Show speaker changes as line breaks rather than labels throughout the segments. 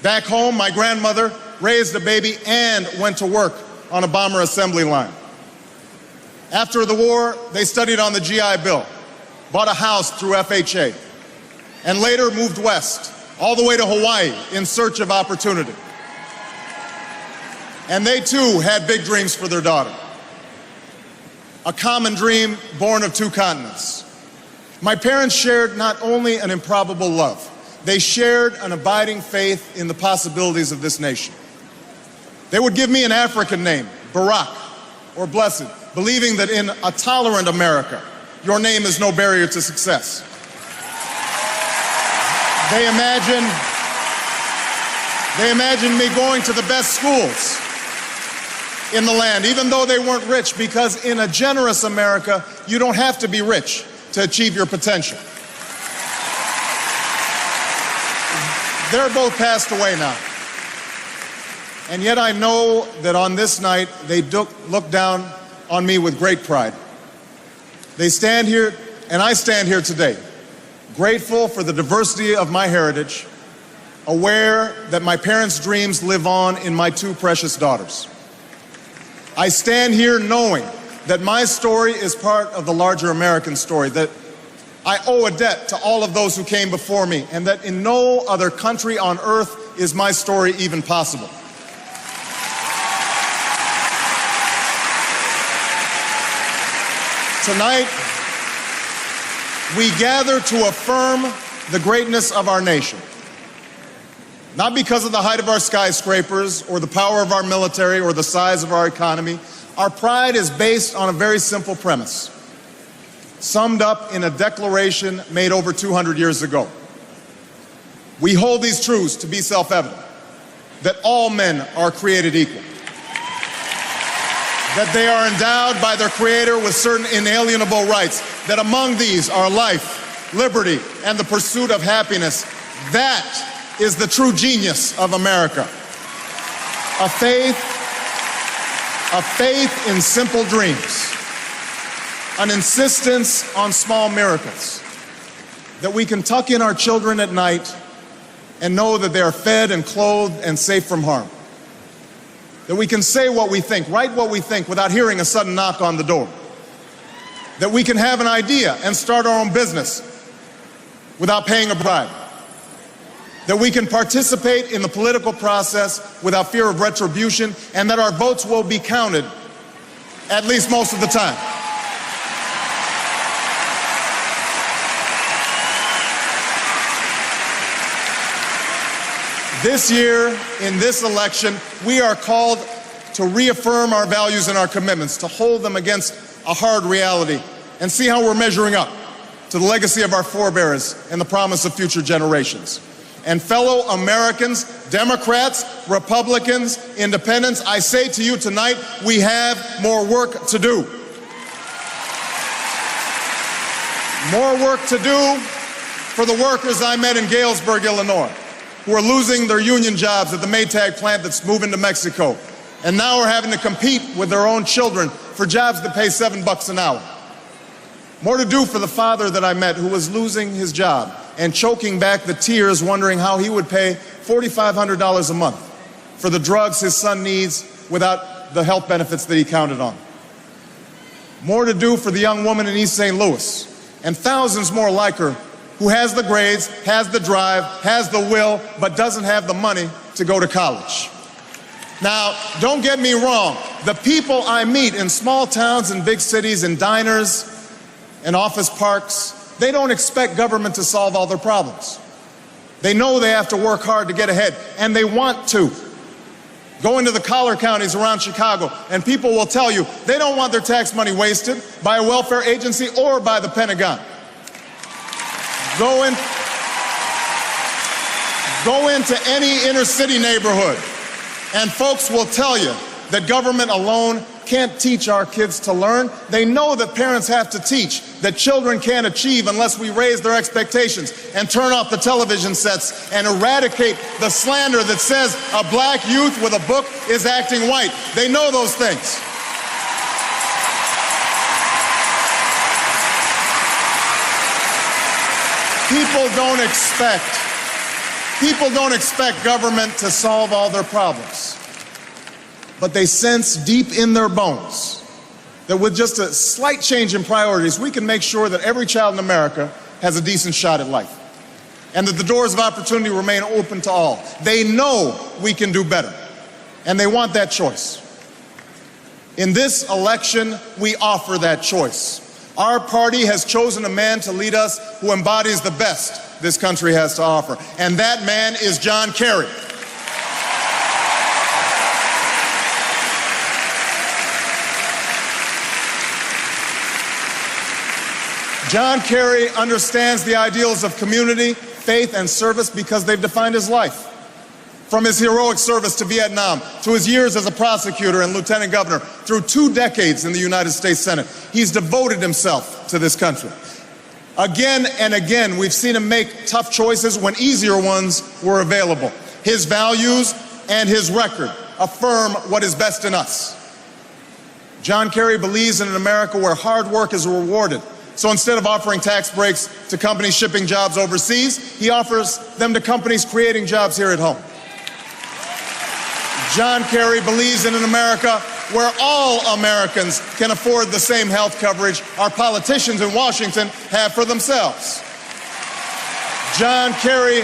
Back home, my grandmother raised a baby and went to work on a bomber assembly line. After the war, they studied on the GI Bill, bought a house through FHA, and later moved west, all the way to Hawaii in search of opportunity. And they too had big dreams for their daughter. A common dream born of two continents. My parents shared not only an improbable love, they shared an abiding faith in the possibilities of this nation. They would give me an African name, Barack, or Blessed, believing that in a tolerant America, your name is no barrier to success. They imagined me going to the best schools in the land, even though they weren't rich, because in a generous America, you don't have to be rich to achieve your potential. They're both passed away now. And yet I know that on this night, they look down on me with great pride. They stand here, and I stand here today, grateful for the diversity of my heritage, aware that my parents' dreams live on in my two precious daughters. I stand here knowing that my story is part of the larger American story, that I owe a debt to all of those who came before me, and that in no other country on earth is my story even possible. Tonight, we gather to affirm the greatness of our nation. Not because of the height of our skyscrapers or the power of our military or the size of our economy. Our pride is based on a very simple premise, summed up in a declaration made over 200 years ago. We hold these truths to be self-evident, that all men are created equal, that they are endowed by their Creator with certain inalienable rights, that among these are life, liberty, and the pursuit of happiness. That is the true genius of America. A faith in simple dreams, an insistence on small miracles, that we can tuck in our children at night and know that they are fed and clothed and safe from harm. That we can say what we think, write what we think without hearing a sudden knock on the door. That we can have an idea and start our own business without paying a bribe. That we can participate in the political process without fear of retribution, and that our votes will be counted, at least most of the time. This year, in this election, we are called to reaffirm our values and our commitments, to hold them against a hard reality, and see how we're measuring up to the legacy of our forebears and the promise of future generations. And fellow Americans, Democrats, Republicans, Independents, I say to you tonight, we have more work to do. More work to do for the workers I met in Galesburg, Illinois, who are losing their union jobs at the Maytag plant that's moving to Mexico, and now are having to compete with their own children for jobs that pay $7 an hour. More to do for the father that I met who was losing his job and choking back the tears, wondering how he would pay $4,500 a month for the drugs his son needs without the health benefits that he counted on. More to do for the young woman in East St. Louis, and thousands more like her, who has the grades, has the drive, has the will, but doesn't have the money to go to college. Now, don't get me wrong. The people I meet in small towns and big cities, in diners and office parks, they don't expect government to solve all their problems. They know they have to work hard to get ahead, and they want to. Go into the collar counties around Chicago, and people will tell you they don't want their tax money wasted by a welfare agency or by the Pentagon. Go into any inner city neighborhood, and folks will tell you that government alone can't teach our kids to learn. They know that parents have to teach, that children can't achieve unless we raise their expectations and turn off the television sets and eradicate the slander that says a black youth with a book is acting white. They know those things. People don't expect government to solve all their problems, but they sense deep in their bones that with just a slight change in priorities, we can make sure that every child in America has a decent shot at life, and that the doors of opportunity remain open to all. They know we can do better, and they want that choice. In this election, we offer that choice. Our party has chosen a man to lead us who embodies the best this country has to offer, and that man is John Kerry. John Kerry understands the ideals of community, faith, and service because they've defined his life. From his heroic service to Vietnam, to his years as a prosecutor and lieutenant governor, through 2 decades in the United States Senate, he's devoted himself to this country. Again and again, we've seen him make tough choices when easier ones were available. His values and his record affirm what is best in us. John Kerry believes in an America where hard work is rewarded. So instead of offering tax breaks to companies shipping jobs overseas, he offers them to companies creating jobs here at home. John Kerry believes in an America where all Americans can afford the same health coverage our politicians in Washington have for themselves. John Kerry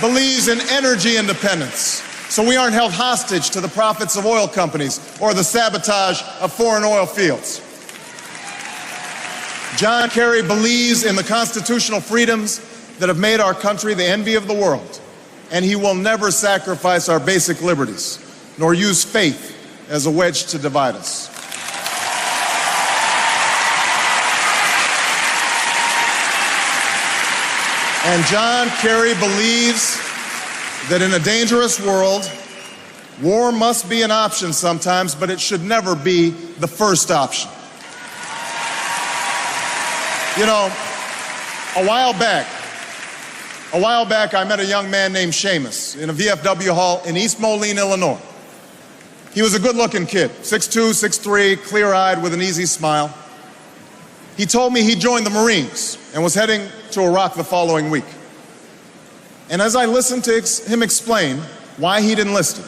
believes in energy independence, so we aren't held hostage to the profits of oil companies or the sabotage of foreign oil fields. John Kerry believes in the constitutional freedoms that have made our country the envy of the world, and he will never sacrifice our basic liberties, nor use faith as a wedge to divide us. And John Kerry believes that in a dangerous world, war must be an option sometimes, but it should never be the first option. You know, a while back, I met a young man named Seamus in a VFW hall in East Moline, Illinois. He was a good-looking kid, 6'2", 6'3", clear-eyed with an easy smile. He told me he joined the Marines and was heading to Iraq the following week. And as I listened to him explain why he'd enlisted,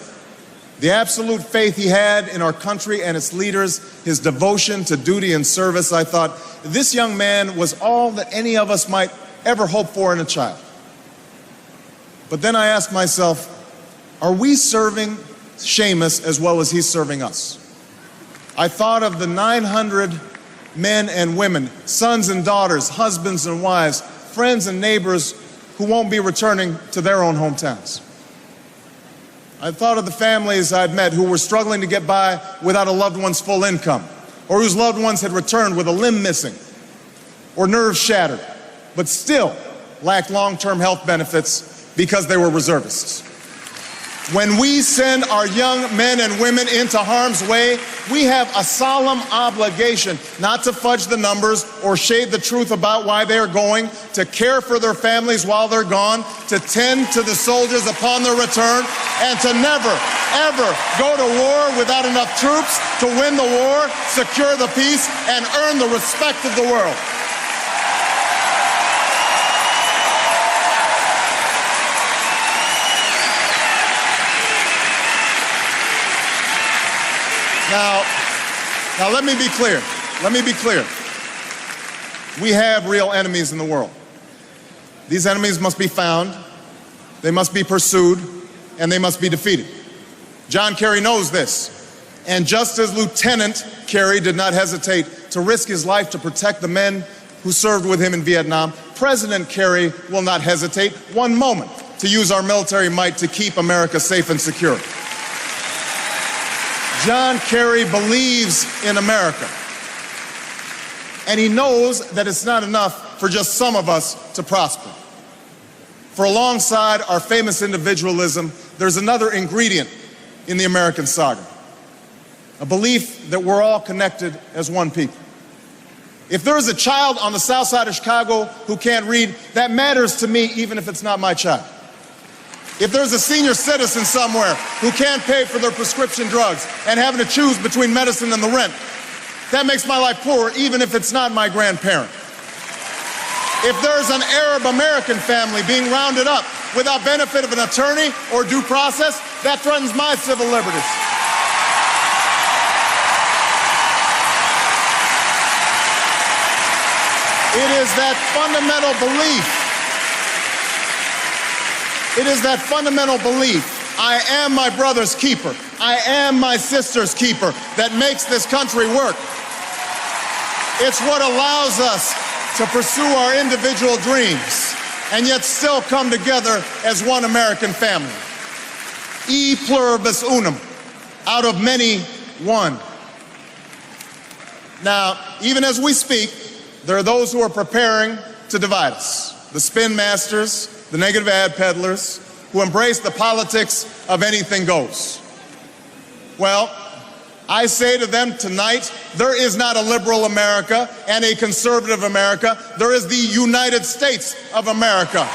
the absolute faith he had in our country and its leaders, his devotion to duty and service, I thought, this young man was all that any of us might ever hope for in a child. But then I asked myself, are we serving Seamus as well as he's serving us? I thought of the 900 men and women, sons and daughters, husbands and wives, friends and neighbors who won't be returning to their own hometowns. I thought of the families I'd met who were struggling to get by without a loved one's full income, or whose loved ones had returned with a limb missing or nerves shattered, but still lacked long-term health benefits because they were reservists. When we send our young men and women into harm's way, we have a solemn obligation not to fudge the numbers or shade the truth about why they are going, to care for their families while they're gone, to tend to the soldiers upon their return, and to never, ever go to war without enough troops to win the war, secure the peace, and earn the respect of the world. Now let me be clear. Let me be clear. We have real enemies in the world. These enemies must be found, they must be pursued, and they must be defeated. John Kerry knows this. And just as Lieutenant Kerry did not hesitate to risk his life to protect the men who served with him in Vietnam, President Kerry will not hesitate one moment to use our military might to keep America safe and secure. John Kerry believes in America, and he knows that it's not enough for just some of us to prosper. For alongside our famous individualism, there's another ingredient in the American saga, a belief that we're all connected as one people. If there is a child on the south side of Chicago who can't read, that matters to me even if it's not my child. If there's a senior citizen somewhere who can't pay for their prescription drugs and having to choose between medicine and the rent, that makes my life poor even if it's not my grandparent. If there's an Arab American family being rounded up without benefit of an attorney or due process, that threatens my civil liberties. It is that fundamental belief. It is that fundamental belief. I am my brother's keeper. I am my sister's keeper that makes this country work. It's what allows us to pursue our individual dreams and yet still come together as one American family. E pluribus unum, out of many, one. Now, even as we speak, there are those who are preparing to divide us. The spin masters, the negative ad peddlers, who embrace the politics of anything goes. Well, I say to them tonight, there is not a liberal America and a conservative America. There is the United States of America.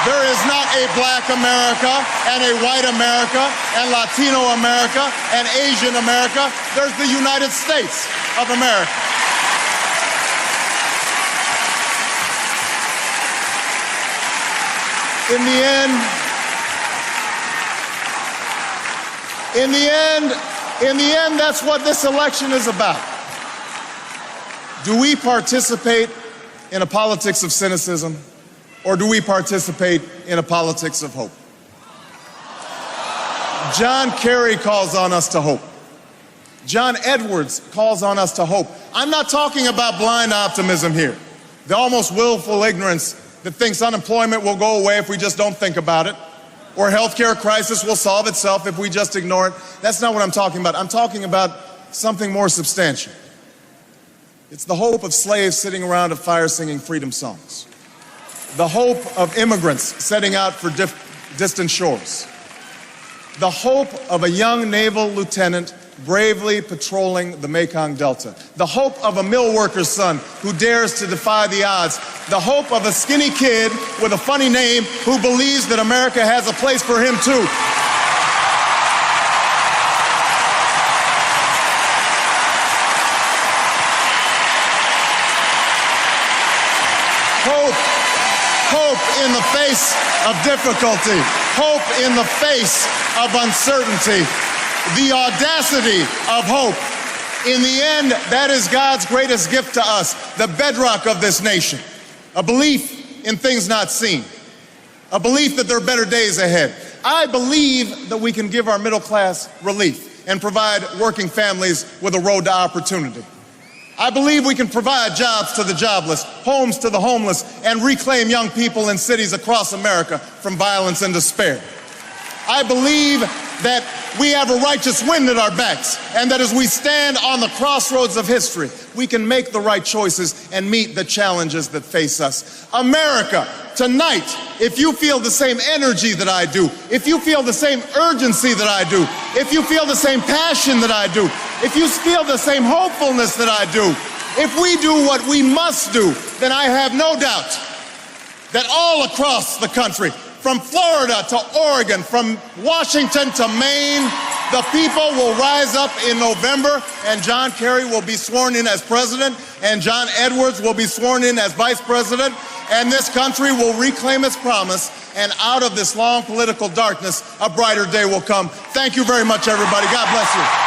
There is not a black America and a white America and Latino America and Asian America. There's the United States of America. In the end, that's what this election is about. Do we participate in a politics of cynicism, or do we participate in a politics of hope? John Kerry calls on us to hope. John Edwards calls on us to hope. I'm not talking about blind optimism here, the almost willful ignorance that thinks unemployment will go away if we just don't think about it, or healthcare crisis will solve itself if we just ignore it. That's not what I'm talking about. I'm talking about something more substantial. It's the hope of slaves sitting around a fire singing freedom songs. The hope of immigrants setting out for distant shores. The hope of a young naval lieutenant bravely patrolling the Mekong Delta. The hope of a mill worker's son who dares to defy the odds. The hope of a skinny kid with a funny name who believes that America has a place for him too. Hope in the face of difficulty. Hope in the face of uncertainty. The audacity of hope. In the end, that is God's greatest gift to us, the bedrock of this nation. A belief in things not seen. A belief that there are better days ahead. I believe that we can give our middle class relief and provide working families with a road to opportunity. I believe we can provide jobs to the jobless, homes to the homeless, and reclaim young people in cities across America from violence and despair. I believe that we have a righteous wind at our backs, and that as we stand on the crossroads of history, we can make the right choices and meet the challenges that face us. America, tonight, if you feel the same energy that I do, if you feel the same urgency that I do, if you feel the same passion that I do, if you feel the same hopefulness that I do, if we do what we must do, then I have no doubt that all across the country, from Florida to Oregon, from Washington to Maine, the people will rise up in November, and John Kerry will be sworn in as president, and John Edwards will be sworn in as vice president, and this country will reclaim its promise, and out of this long political darkness, a brighter day will come. Thank you very much, everybody. God bless you.